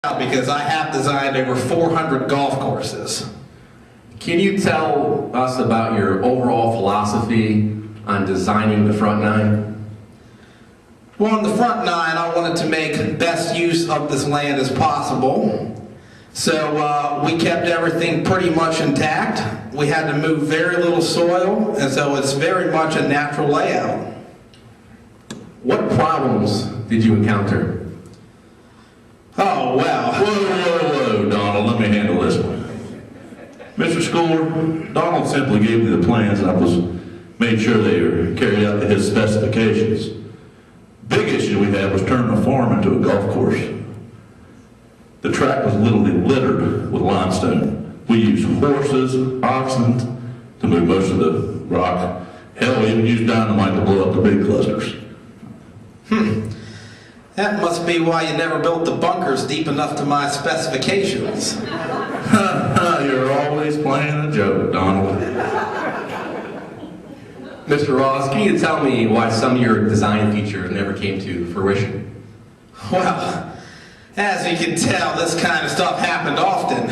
Because I have designed over 400 golf courses. Can you tell us about your overall philosophy on designing the front nine? Well, on the front nine, I wanted to make best use of this land as possible. So we kept everything pretty much intact. We had to move very little soil, and so it's very much a natural layout. What problems did you encounter? Oh, well. Whoa, Donald, let me handle this one. Mr. Schooler, Donald simply gave me the plans and I made sure they were carried out to his specifications. Big issue we had was turning the farm into a golf course. The track was literally littered with limestone. We used horses, oxen to move most of the rock. Hell, we even used dynamite to blow up the big clusters. That must be why you never built the bunkers deep enough to my specifications. You're always playing a joke, Donald. Mr. Ross, can you tell me why some of your design features never came to fruition? Well, as you can tell, this kind of stuff happened often.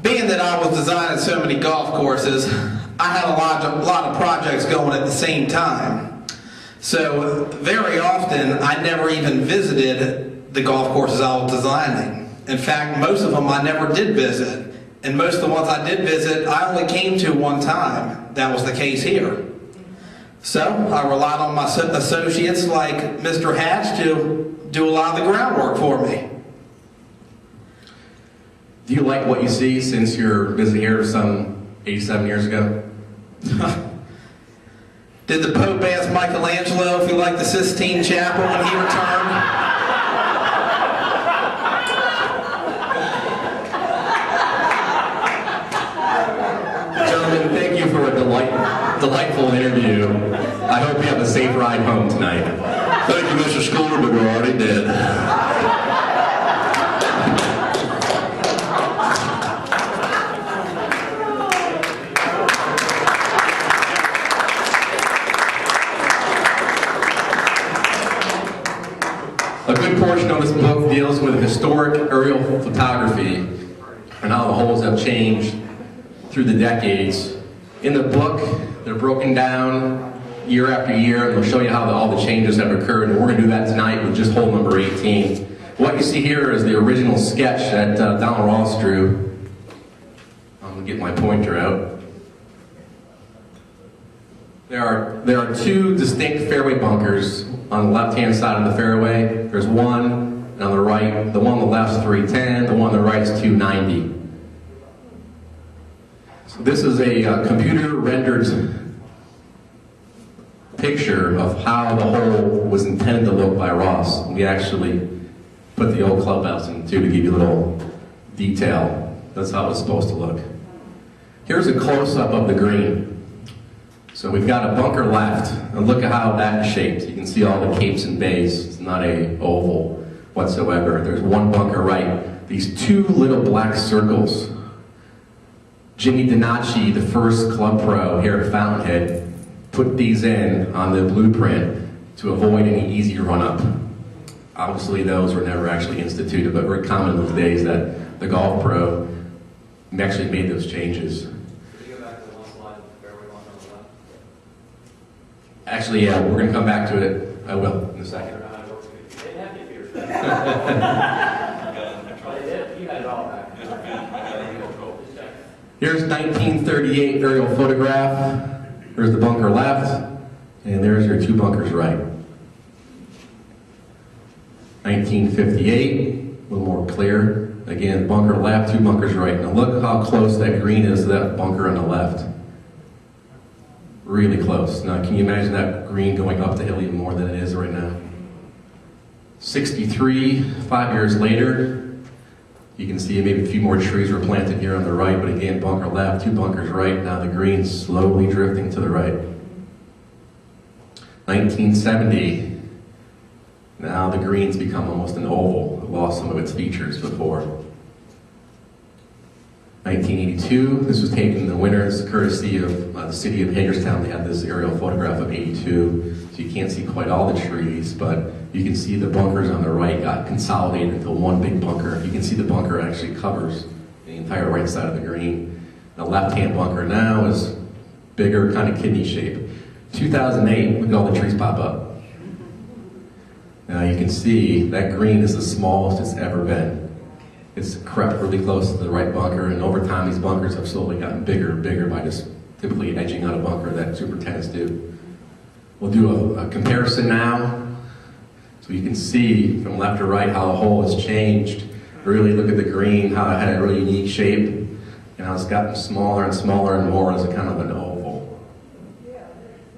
Being that I was designing so many golf courses, I had a lot of projects going at the same time. So very often, I never even visited the golf courses I was designing. In fact, most of them I never did visit. And most of the ones I did visit, I only came to one time. That was the case here. So I relied on my associates like Mr. Hatch to do a lot of the groundwork for me. Do you like what you see since you're visiting here some 87 years ago? Did the Pope ask Michelangelo if he liked the Sistine Chapel when he returned? Gentlemen, thank you for a delightful interview. I hope you have a safe ride home tonight. Thank you, Mr. Schooler, but we're already dead. A good portion of this book deals with historic aerial photography and how the holes have changed through the decades. In the book, they're broken down year after year, and they'll show you how all the changes have occurred, and we're going to do that tonight with just hole number 18. What you see here is the original sketch that Donald Ross drew. I'm going to get my pointer out. There are two distinct fairway bunkers on the left-hand side of the fairway. There's one, and on the right, the one on the left is 310, the one on the right is 290. So this is a computer-rendered picture of how the hole was intended to look by Ross. We actually put the old clubhouse in too to give you a little detail. That's how it was supposed to look. Here's a close-up of the green. So we've got a bunker left, and look at how that's shaped. You can see all the capes and bays. It's not a oval whatsoever. There's one bunker right. These two little black circles. Jimmy Donacci, the first club pro here at Fountainhead, put these in on the blueprint to avoid any easy run-up. Obviously those were never actually instituted, but very common in those days that the golf pro actually made those changes. Actually, yeah, we're going to come back to it. I will in a second. Here's 1938 aerial photograph. There's the bunker left, and there's your two bunkers right. 1958, a little more clear. Again, bunker left, two bunkers right. Now look how close that green is to that bunker on the left. Really close. Now, can you imagine that green going up the hill even more than it is right now? 63, 5 years later, you can see maybe a few more trees were planted here on the right, but again, bunker left, two bunkers right. Now the green's slowly drifting to the right. 1970, now the green's become almost an oval. It lost some of its features before. 1982, this was taken in the winter. It's courtesy of the city of Hagerstown. They had this aerial photograph of 82, so you can't see quite all the trees, but you can see the bunkers on the right got consolidated into one big bunker. You can see the bunker actually covers the entire right side of the green. The left-hand bunker now is bigger, kind of kidney shape. 2008, look at all the trees pop up. Now you can see that green is the smallest it's ever been. It's crept really close to the right bunker, and over time these bunkers have slowly gotten bigger and bigger by just typically edging out a bunker that superintendents do. We'll do a comparison now, so you can see from left to right how the hole has changed. Really look at the green, how it had a really unique shape, and how it's gotten smaller and smaller and more as a kind of an oval.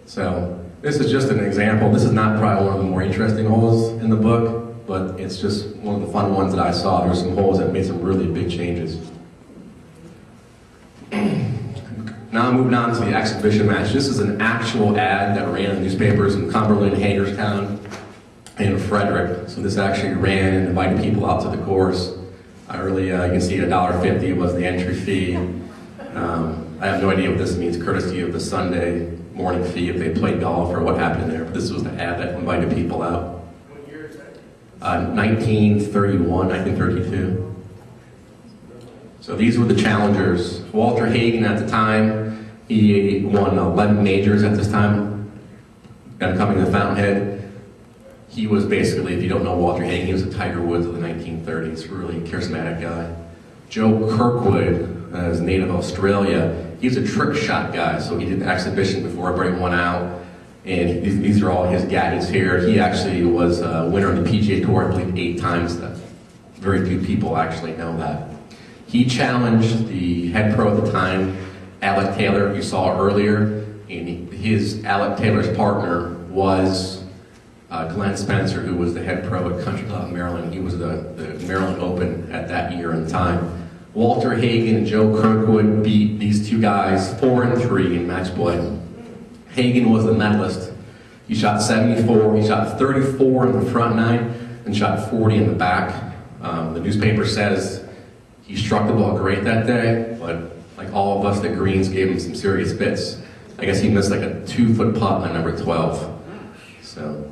So this is just an example. This is not probably one of the more interesting holes in the book, but it's just one of the fun ones that I saw. There were some holes that made some really big changes. Now I'm moving on to the exhibition match. This is an actual ad that ran in the newspapers in Cumberland, Hagerstown, and Frederick. So this actually ran and invited people out to the course. You can see $1.50 was the entry fee. I have no idea what this means, courtesy of the Sunday morning fee if they played golf or what happened there. But this was the ad that invited people out. What year is that? 1931, I think 32. So these were the challengers. Walter Hagen at the time, he won 11 majors at this time, and coming to the Fountainhead. He was basically, if you don't know Walter Hagen, he was the Tiger Woods of the 1930s, really charismatic guy. Joe Kirkwood, is native Australia. He's a trick shot guy, so he did the exhibition before everybody went out. And these are all his gadgets here. He actually was a winner of the PGA Tour, I believe, 8 times. Very few people actually know that. He challenged the head pro at the time, Alec Taylor, you saw earlier, and Alec Taylor's partner was Glenn Spencer, who was the head pro at Country Club Maryland. He was the Maryland Open at that year and time. Walter Hagen and Joe Kirkwood beat these two guys 4-3 in match play. Hagen was the medalist. He shot 74, he shot 34 in the front 9, and shot 40 in the back. The newspaper says he struck the ball great that day, but like all of us, the greens gave him some serious bits. I guess he missed like a 2-foot putt on number 12. So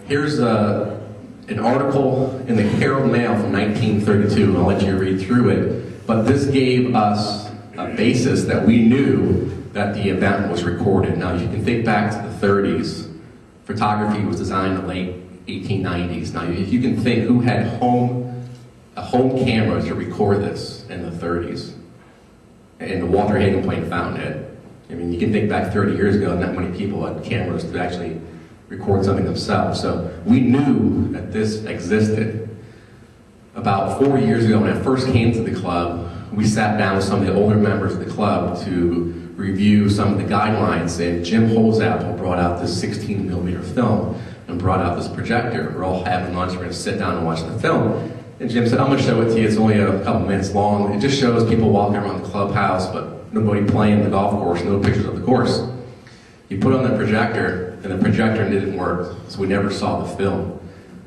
here's an article in the Herald Mail from 1932, and I'll let you read through it. But this gave us a basis that we knew that the event was recorded. Now, you can think back to the 30s. Photography was designed in the late 1890s. Now, if you can think who had a home camera to record this in the 30s, and Walter Hagen playing Fountainhead. I mean, you can think back 30 years ago, not many people had cameras to actually record something themselves. So we knew that this existed. About 4 years ago, when I first came to the club, we sat down with some of the older members of the club to review some of the guidelines, and Jim Holzapfel brought out this 16mm film and brought out this projector. We're all having lunch, we're gonna sit down and watch the film. And Jim said, I'm gonna show it to you, it's only a couple minutes long. It just shows people walking around the clubhouse, but nobody playing the golf course, no pictures of the course. You put on the projector, and the projector didn't work, so we never saw the film.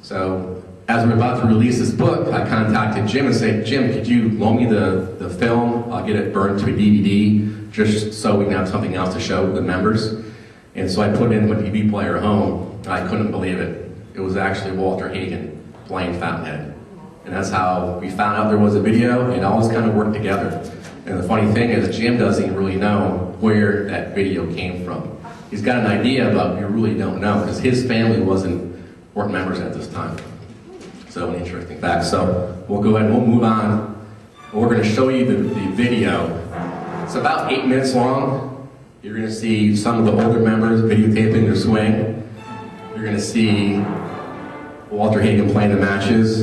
So as we're about to release this book, I contacted Jim and said, Jim, could you loan me the film? I'll get it burned to a DVD, just so we can have something else to show the members. And so I put it in my DVD player at home, and I couldn't believe it. It was actually Walter Hagen playing Fountainhead. And that's how we found out there was a video. It always kind of worked together. And the funny thing is, Jim doesn't even really know where that video came from. He's got an idea, but we really don't know, because his family weren't members at this time. So an interesting fact. So we'll go ahead and we'll move on. We're going to show you the video. It's about 8 minutes long. You're going to see some of the older members videotaping their swing. You're going to see Walter Hagen playing the matches.